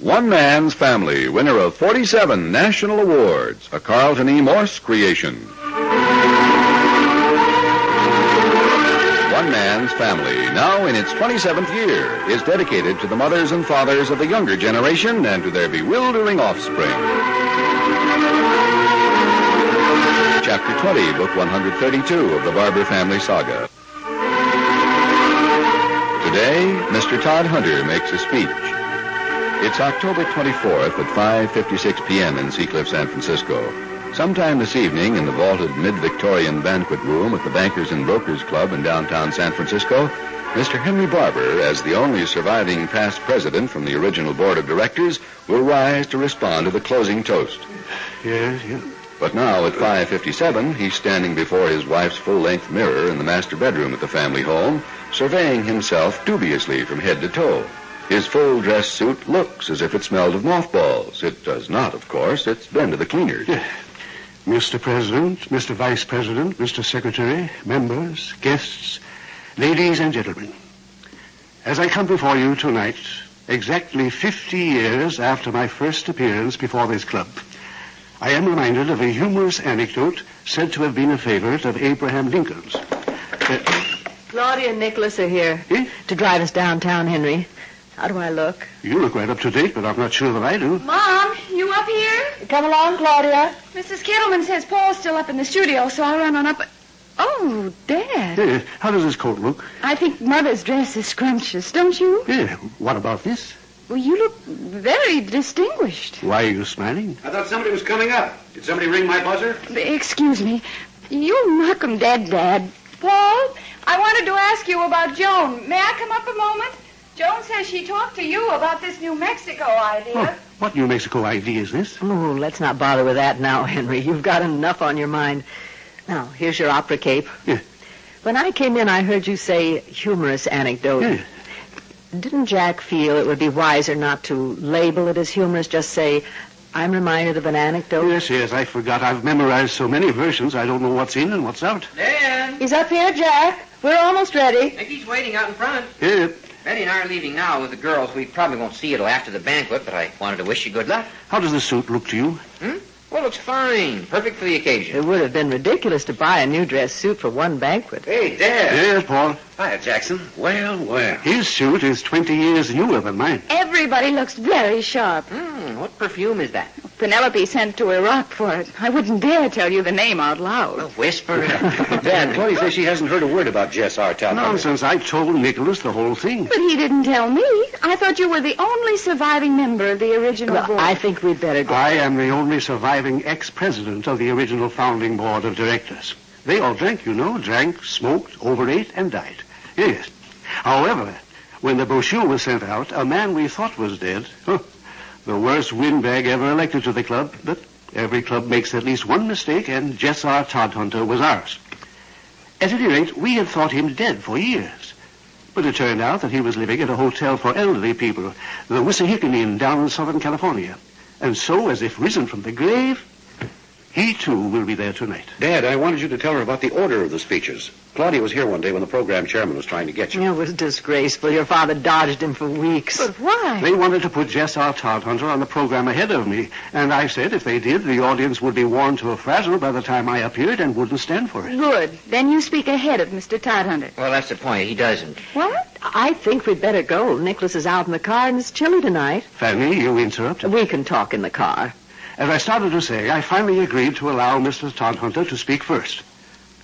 One Man's Family, winner of 47 national awards, a Carlton E. Morse creation. One Man's Family, now in its 27th year, is dedicated to the mothers and fathers of the younger generation and to their bewildering offspring. Chapter 20, Book 132 of the Barbour family saga. Today, Mr. Todd Hunter makes a speech. It's October 24th at 5:56 p.m. in Seacliff, San Francisco. Sometime this evening in the vaulted mid-Victorian banquet room at the Bankers and Brokers Club in downtown San Francisco, Mr. Henry Barbour, as the only surviving past president from the original board of directors, will rise to respond to the closing toast. Yes. But now at 5:57, he's standing before his wife's full-length mirror in the master bedroom at the family home, surveying himself dubiously from head to toe. His full dress suit looks as if it smelled of mothballs. It does not, of course. It's been to the cleaners. Mr. President, Mr. Vice President, Mr. Secretary, members, guests, ladies and gentlemen. As I come before you tonight, exactly 50 years after my first appearance before this club, I am reminded of a humorous anecdote said to have been a favorite of Abraham Lincoln's. Claudia and Nicholas are here to drive us downtown, Henry. How do I look? You look right up to date, but I'm not sure that I do. Mom, you up here? Come along, Claudia. Mrs. Kettleman says Paul's still up in the studio, so I'll run on up. Oh, Dad. How does this coat look? I think Mother's dress is scrumptious, don't you? What about this? Well, you look very distinguished. Why are you smiling? I thought somebody was coming up. Did somebody ring my buzzer? Excuse me. You knock 'em dead, Dad. Paul, I wanted to ask you about Joan. May I come up a moment? Joan says she talked to you about this New Mexico idea. What New Mexico idea is this? Oh, let's not bother with that now, Henry. You've got enough on your mind. Now, here's your opera cape. When I came in, I heard you say humorous anecdote. Didn't Jack feel it would be wiser not to label it as humorous, just say, I'm reminded of an anecdote? Yes, I forgot. I've memorized so many versions, I don't know what's in and what's out. Dan! He's up here, Jack. We're almost ready. I think he's waiting out in front. Yeah. Betty and I are leaving now with the girls. We probably won't see you till after the banquet, but I wanted to wish you good luck. How does the suit look to you? Well, it looks fine. Perfect for the occasion. It would have been ridiculous to buy a new dress suit for one banquet. Hey, Dad. Yes, Paul. Hiya, Jackson. Well. His suit is 20 years newer than mine. Everybody looks very sharp. What perfume is that? Penelope sent to Iraq for it. I wouldn't dare tell you the name out loud. Well, whisper. Dad, Claudia says she hasn't heard a word about Jess R. Town. Nonsense. I told Nicholas the whole thing. But he didn't tell me. I thought you were the only surviving member of the original board. I think we'd better go. I am the only surviving ex-president of the original founding board of directors. They all drank, drank, smoked, overate, and died. Yes. However, when the brochure was sent out, a man we thought was dead, the worst windbag ever elected to the club, but every club makes at least one mistake, and Jess R. Todhunter was ours. At any rate, we had thought him dead for years. But it turned out that he was living at a hotel for elderly people, the Wissahickon Inn down in Southern California. And so, as if risen from the grave, he too will be there tonight. Dad, I wanted you to tell her about the order of the speeches. Claudia was here one day when the program chairman was trying to get you. It was disgraceful. Your father dodged him for weeks. But why? They wanted to put Jess R. Todhunter on the program ahead of me, and I said if they did, the audience would be worn to a frazzle by the time I appeared and wouldn't stand for it. Good. Then you speak ahead of Mr. Todhunter. Well, that's the point. He doesn't. What? I think we'd better go. Nicholas is out in the car, and it's chilly tonight. Fanny, you interrupted. We can talk in the car. As I started to say, I finally agreed to allow Mr. Todhunter to speak first.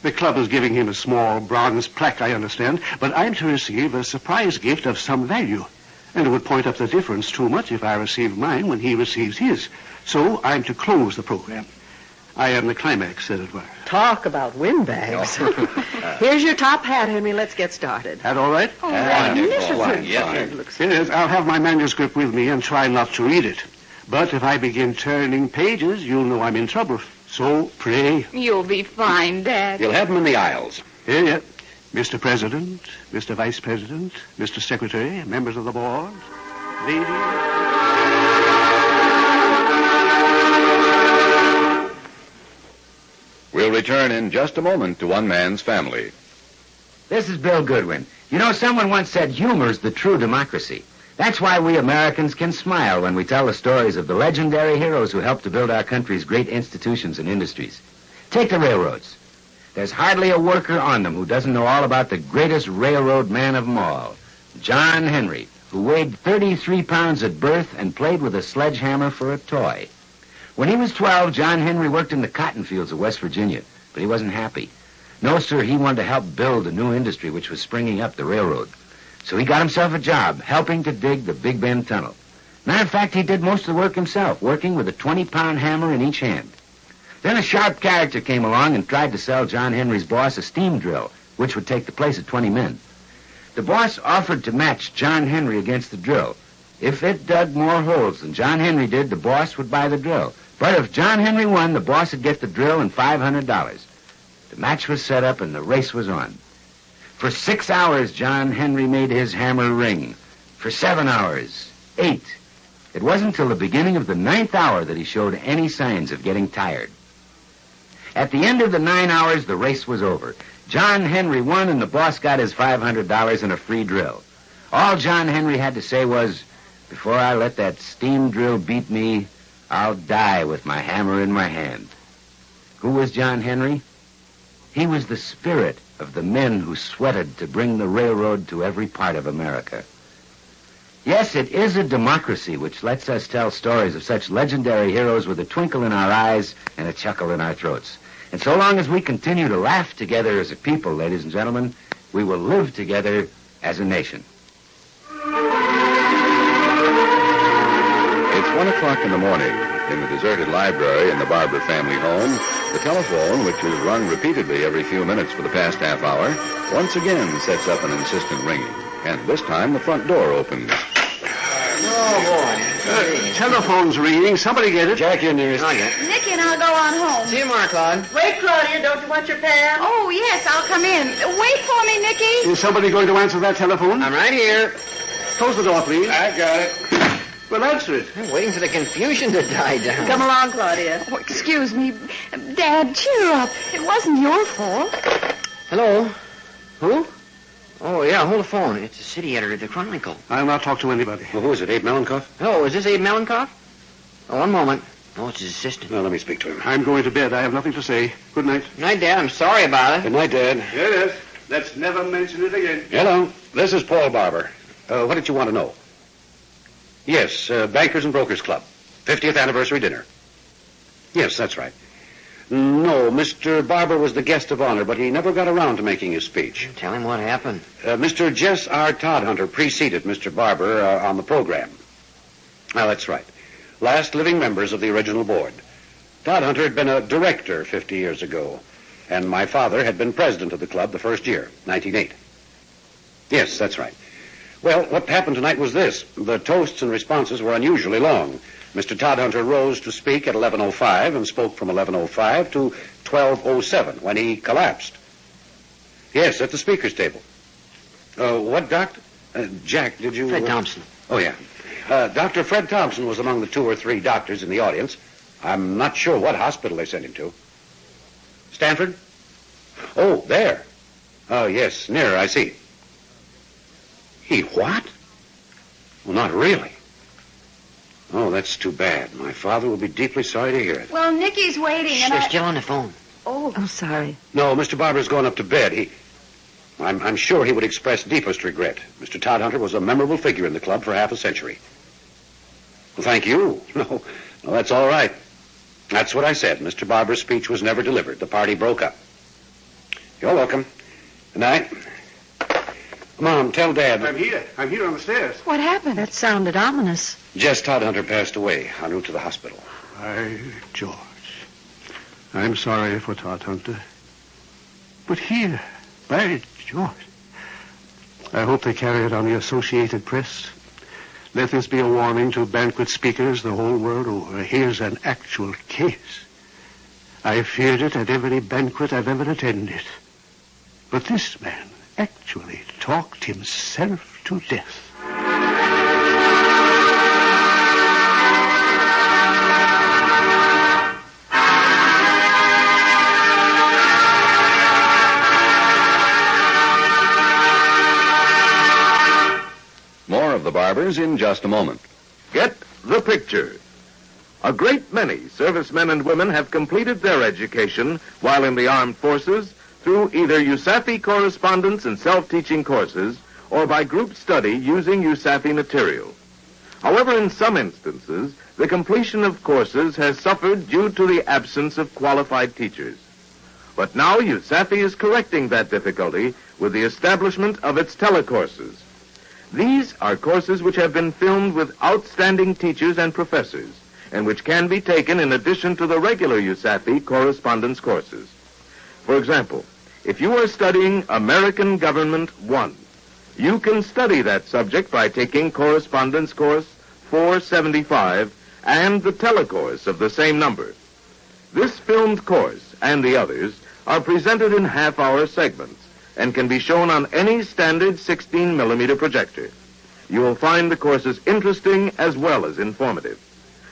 The club is giving him a small bronze plaque, I understand, but I'm to receive a surprise gift of some value. And it would point up the difference too much if I received mine when he receives his. So I'm to close the program. I am the climax, as it were. Talk about windbags. Here's your top hat, Henry. Let's get started. That all right? Oh, magnificent. Yes, I'll have my manuscript with me and try not to read it. But if I begin turning pages, you'll know I'm in trouble. So, pray. You'll be fine, Dad. You'll have them in the aisles. Yeah. Mr. President, Mr. Vice President, Mr. Secretary, members of the board, ladies. We'll return in just a moment to One Man's Family. This is Bill Goodwin. You know, someone once said humor's the true democracy. That's why we Americans can smile when we tell the stories of the legendary heroes who helped to build our country's great institutions and industries. Take the railroads. There's hardly a worker on them who doesn't know all about the greatest railroad man of them all, John Henry, who weighed 33 pounds at birth and played with a sledgehammer for a toy. When he was 12, John Henry worked in the cotton fields of West Virginia, but he wasn't happy. No, sir, he wanted to help build a new industry which was springing up, the railroad. So he got himself a job helping to dig the Big Bend Tunnel. Matter of fact, he did most of the work himself, working with a 20-pound hammer in each hand. Then a sharp character came along and tried to sell John Henry's boss a steam drill, which would take the place of 20 men. The boss offered to match John Henry against the drill. If it dug more holes than John Henry did, the boss would buy the drill. But if John Henry won, the boss would get the drill and $500. The match was set up and the race was on. For 6 hours, John Henry made his hammer ring. For 7 hours, 8. It wasn't until the beginning of the 9th hour that he showed any signs of getting tired. At the end of the 9 hours, the race was over. John Henry won, and the boss got his $500 and a free drill. All John Henry had to say was, "Before I let that steam drill beat me, I'll die with my hammer in my hand." Who was John Henry? He was the spirit of the men who sweated to bring the railroad to every part of America. Yes, it is a democracy which lets us tell stories of such legendary heroes with a twinkle in our eyes and a chuckle in our throats. And so long as we continue to laugh together as a people, ladies and gentlemen, we will live together as a nation. It's 1 o'clock in the morning. In the deserted library in the Barbour family home, the telephone, which has rung repeatedly every few minutes for the past half hour, once again sets up an insistent ringing. And this time the front door opens. Oh, boy. Telephone's ringing. Somebody get it. Jack, you're nearest. Not yet. Nicky and I'll go on home. See you tomorrow, Claude. Wait, Claudia, don't you want your pen? Oh, yes, I'll come in. Wait for me, Nicky. Is somebody going to answer that telephone? I'm right here. Close the door, please. I got it. Well, answer it. I'm waiting for the confusion to die down. Come along, Claudia. Oh, excuse me. Dad, cheer up. It wasn't your fault. Hello? Who? Oh, yeah, hold the phone. It's the city editor of the Chronicle. I'll not talk to anybody. Well, who is it, Abe Melancoff? Oh, is this Abe Melancoff? Oh, one moment. Oh, it's his assistant. Well, let me speak to him. I'm going to bed. I have nothing to say. Good night. Good night, Dad. I'm sorry about Good it. night, Dad. Yes. Let's never mention it again. Hello. This is Paul Barbour. What did you want to know? Yes, Bankers and Brokers Club. 50th anniversary dinner. Yes, that's right. No, Mr. Barbour was the guest of honor, but he never got around to making his speech. Tell him what happened. Mr. Jess R. Todhunter preceded Mr. Barbour on the program. That's right. Last living members of the original board. Todhunter had been a director 50 years ago, and my father had been president of the club the first year, 1908. Yes, that's right. Well, what happened tonight was this. The toasts and responses were unusually long. Mr. Todhunter rose to speak at 11:05 and spoke from 11:05 to 12:07 when he collapsed. Yes, at the speaker's table. What doctor? Jack, did you... Fred Thompson. Oh, yeah. Dr. Fred Thompson was among the 2 or 3 doctors in the audience. I'm not sure what hospital they sent him to. Stanford? Oh, there. Oh, yes, near, I see. He what? Well, not really. Oh, that's too bad. My father will be deeply sorry to hear it. Well, Nicky's waiting, and They're still on the phone. Oh, sorry. No, Mr. Barbour's going up to bed. I'm sure he would express deepest regret. Mr. Todhunter was a memorable figure in the club for half a century. Well, thank you. No, that's all right. That's what I said. Mr. Barbour's speech was never delivered. The party broke up. You're welcome. Good night. Mom, tell Dad. I'm here. I'm here on the stairs. what happened? That sounded ominous. Jess Todhunter passed away en route to the hospital. Why, George. I'm sorry for Todhunter. But here, by George. I hope they carry it on the Associated Press. Let this be a warning to banquet speakers the whole world over. Here's an actual case. I feared it at every banquet I've ever attended. But this man actually talked himself to death. More of the Barbours in just a moment. Get the picture. A great many servicemen and women have completed their education while in the armed forces through either USAFI correspondence and self-teaching courses or by group study using USAFI material. However, in some instances, the completion of courses has suffered due to the absence of qualified teachers. But now USAFI is correcting that difficulty with the establishment of its telecourses. These are courses which have been filmed with outstanding teachers and professors, and which can be taken in addition to the regular USAFI correspondence courses. For example, if you are studying American Government 1, you can study that subject by taking Correspondence Course 475 and the telecourse of the same number. This filmed course and the others are presented in half-hour segments and can be shown on any standard 16-millimeter projector. You will find the courses interesting as well as informative.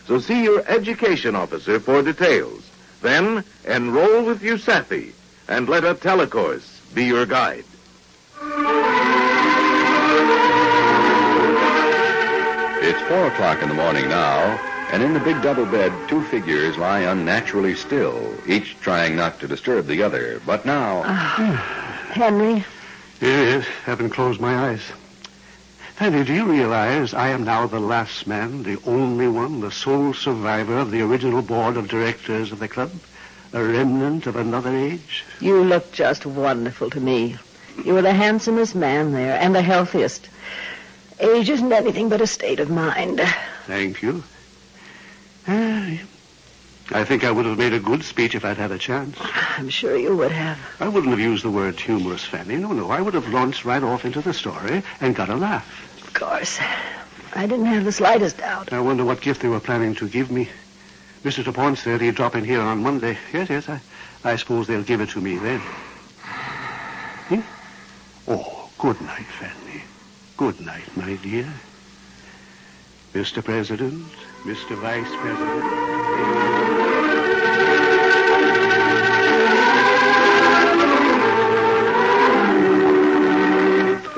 So see your education officer for details. Then enroll with USAFI and let a telecourse be your guide. It's 4 o'clock in the morning now, and in the big double bed, 2 figures lie unnaturally still, each trying not to disturb the other. But now... Henry? Yes, haven't closed my eyes. Fanny, do you realize I am now the last man, the only one, the sole survivor of the original board of directors of the club? A remnant of another age? You look just wonderful to me. You were the handsomest man there, and the healthiest. Age isn't anything but a state of mind. Thank you. I think I would have made a good speech if I'd had a chance. I'm sure you would have. I wouldn't have used the word humorous, Fanny. No. I would have launched right off into the story and got a laugh. Of course. I didn't have the slightest doubt. I wonder what gift they were planning to give me. Mr. DuPont said he'd drop in here on Monday. Yes. I suppose they'll give it to me then. Oh, good night, Fanny. Good night, my dear. Mr. President, Mr. Vice President.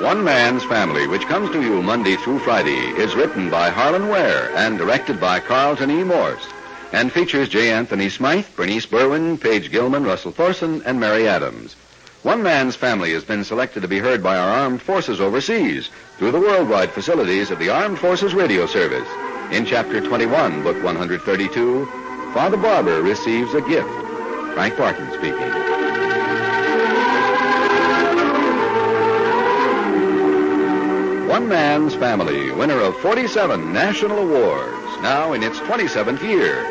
One Man's Family, which comes to you Monday through Friday, is written by Harlan Ware and directed by Carlton E. Morse, and features J. Anthony Smythe, Bernice Berwin, Paige Gilman, Russell Thorson, and Mary Adams. One Man's Family has been selected to be heard by our armed forces overseas through the worldwide facilities of the Armed Forces Radio Service. In Chapter 21, Book 132, Father Barbour receives a gift. Frank Barton speaking. One Man's Family, winner of 47 national awards, now in its 27th year,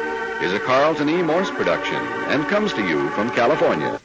is a Carlton E. Morse production and comes to you from California.